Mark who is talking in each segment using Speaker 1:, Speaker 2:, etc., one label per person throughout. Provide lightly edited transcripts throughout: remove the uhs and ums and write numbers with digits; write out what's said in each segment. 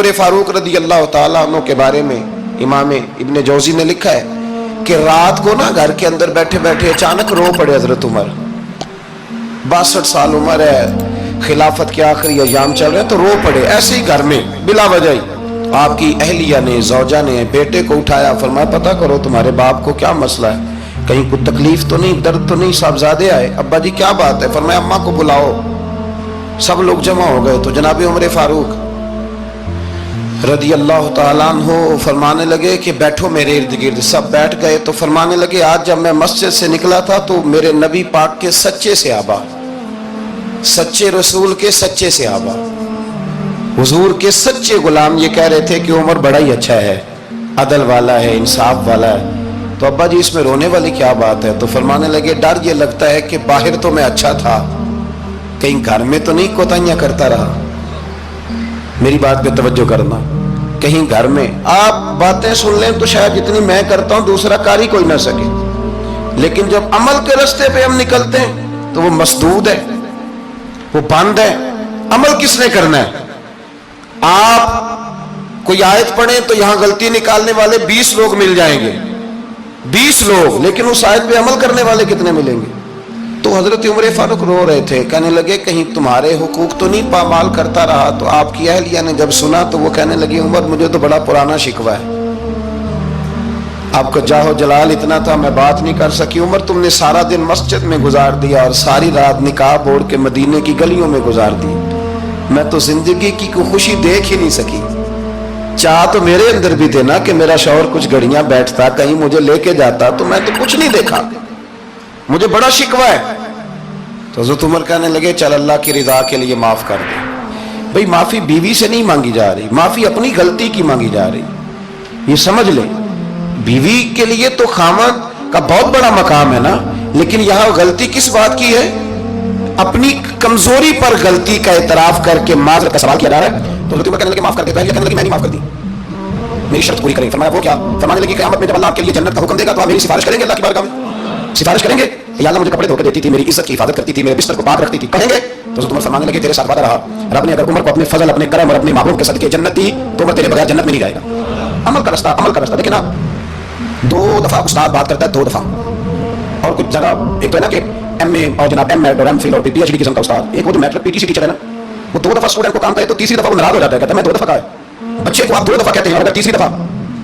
Speaker 1: عمر فاروق رضی اللہ تعالیٰ عنہ کے بارے میں امام ابن جوزی نے لکھا ہے کہ رات کو نا گھر کے اندر بیٹھے بیٹھے اچانک رو پڑے حضرت عمر. 62 سال عمر ہے, خلافت کے آخری ایام چل رہے ہیں, تو رو پڑے ایسے ہی گھر میں بلا وجہ ہی. آپ کی اہلیہ نے, زوجہ نے بیٹے کو اٹھایا, فرمایا پتہ کرو تمہارے باپ کو کیا مسئلہ ہے, کہیں کوئی تکلیف تو نہیں, درد تو نہیں, صاحبزادے آئے. ابا جی کیا بات ہے؟ فرمایا اماں کو بلاؤ. سب لوگ جمع ہو گئے تو جناب عمر فاروق رضی اللہ تعالیٰ عنہ فرمانے لگے کہ بیٹھو میرے ارد گرد. سب بیٹھ گئے تو فرمانے لگے آج جب میں مسجد سے نکلا تھا تو میرے نبی پاک کے سچے صحابہ, سچے رسول کے سچے صحابہ, حضور کے سچے غلام یہ کہہ رہے تھے کہ عمر بڑا ہی اچھا ہے, عدل والا ہے, انصاف والا ہے. تو ابا جی اس میں رونے والی کیا بات ہے؟ تو فرمانے لگے ڈر یہ لگتا ہے کہ باہر تو میں اچھا تھا, کہیں گھر میں تو نہیں کوتاہیاں کرتا رہا. میری بات پہ توجہ کرنا. کہیں گھر میں آپ باتیں سن لیں تو شاید جتنی میں کرتا ہوں دوسرا کار ہی کوئی نہ سکے, لیکن جب عمل کے راستے پہ ہم نکلتے ہیں تو وہ مسدود ہے, وہ بند ہے. عمل کس نے کرنا ہے؟ آپ کوئی آیت پڑھیں تو یہاں غلطی نکالنے والے 20 لوگ مل جائیں گے, 20 لوگ, لیکن اس آیت پہ عمل کرنے والے کتنے ملیں گے؟ تو حضرت عمر فاروق رو رہے تھے, کہنے لگے کہیں تمہارے حقوق تو نہیں پامال کرتا رہا. تو آپ کی اہلیہ نے جب سنا تو وہ کہنے لگی عمر مجھے تو بڑا پرانا شکوہ ہے, آپ کا جاہ و جلال اتنا تھا میں بات نہیں کر سکی. عمر تم نے سارا دن مسجد میں گزار دیا اور ساری رات نقاب اوڑھ کے مدینے کی گلیوں میں گزار دی, میں تو زندگی کی کوئی خوشی دیکھ ہی نہیں سکی. چاہ تو میرے اندر بھی تھے نا کہ میرا شوہر کچھ گھڑیاں بیٹھتا, کہیں مجھے لے کے جاتا, تو میں تو کچھ نہیں دیکھا, مجھے بڑا شکوہ ہے. تو حضرت عمر کہنے لگے چل اللہ کی رضا کے لیے معاف کر دے. بھئی معافی بیوی سے نہیں مانگی جا رہی, معافی اپنی غلطی کی مانگی جا رہی. یہ سمجھ لیں, بیوی کے لیے تو خامد کا بہت بڑا مقام ہے نا, لیکن یہاں غلطی کس بات کی ہے؟ اپنی کمزوری پر غلطی کا اعتراف کر کے معذرت کا سوال کیا جا رہا ہے. تو حضرت عمر کہنے لگے معاف کر دے. پہلے کہنے لگے میں نہیں معاف کر دی, میری شرط پوری کریں. فرمایا وہ کیا؟ فرمانے لگے قیامت میں جب اللہ آپ کے لیے جنت کا حکم دے گا تو آپ میری سفارش کریں گے, اللہ کی بارگاہ میں سفارش کریں گے یا اللہ مجھے کپڑے دھو کے دیتی تھی, میری عزت کی حفاظت کرتی تھی, میرے بستر کو پاک رکھتی تھی, کہیں گے؟ تو حضرت عمر فرمانے لگے تیرے ساتھ وعدہ رہا, رب نے اگر عمر کو اپنے فضل, اپنے کرم اور اپنے محبوب کے صدقے جنت دی تو عمر تیرے بغیر جنت میں نہیں جائے گا. عمل کا راستہ, عمل کا راستہ. دیکھیں نا 2 دفعہ استاد بات کرتا ہے, 2 دفعہ, اور کچھ جگہ ایک تو ہے نا کہ ایم اے اور جناب ایم ایڈ اور ایم فل اور پی ایچ ڈی قسم کا استاد, ایک وہ جو matric P T C teacher ہے نا, وہ 2 دفعہ اسٹوڈنٹ کو کام کرے تو تیسری دفعہ وہ ناراض ہو جاتا ہے, کہتا ہے میں 2 دفعہ کا ہے. بچے کو آپ 2 دفعہ کہتے ہیں, اگر تیسری دفعہ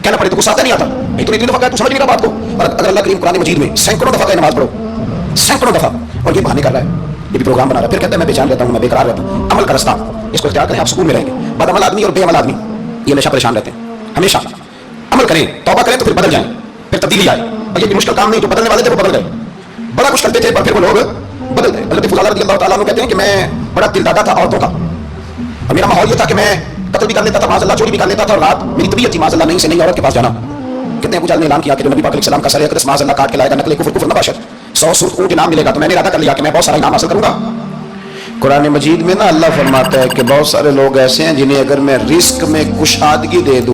Speaker 1: کہنا پڑے تو غصہ آتا نہیں آتا, ایک تو 3 دفعہ کہا تو سمجھ نہیں رہا بات کو. اور اگر اللہ کریم قرآن مجید میں سینکڑوں دفعہ کہ نماز پڑھو, سینکڑوں دفعہ, اور یہ بہانے کر رہا ہے, یہ بھی پروگرام بنا رہا ہے, پھر کہتا ہے میں بے چین رہتا ہوں, میں بے قرار رہتا ہوں. عمل کا راستہ اس کو اختیار کریں, آپ سکون میں رہیں گے. بد عمل آدمی اور بے عمل آدمی یہ ہمیشہ پریشان رہتے ہیں. ہمیشہ عمل کریں, توبہ کریں تو پھر بدل جائیں, پھر تبدیلی آئے. اور یہ بھی مشکل کام نہیں, جو بدلنے والے تھے وہ بدل گئے, بڑا کچھ کرتے تھے پر پھر وہ لوگ بدل گئے. حضرت فضالہ رضی اللہ تعالیٰ عنہ کہتے ہیں کہ میں بڑا دل دادا تھا عورتوں کا, اور میرا ماحول یہ تھا کہ میں قتل بھی کر لیتا تھا, معاذ اللہ چوری بھی کر لیتا تھا, اور رات میری طبیعت تھی معاذ اللہ نہیں سے نہیں عورت کے پاس جانا. کتنے ابو جہل نے اعلان کیا کہ جو نبی پاک علیہ السلام کا سر اقدس معاذ اللہ کاٹ کے لائے گا, نقل کفر نہ باشد, 100 سرخ اونٹ انعام ملے گا. تو میں نے ارادہ کر لیا کہ میں بہت سارا انعام حاصل کروں گا. قرآن مجید میں نا اللہ فرماتا ہے کہ بہت سارے لوگ ایسے ہیں جنہیں اگر میں رزق میں کشادگی دے دوں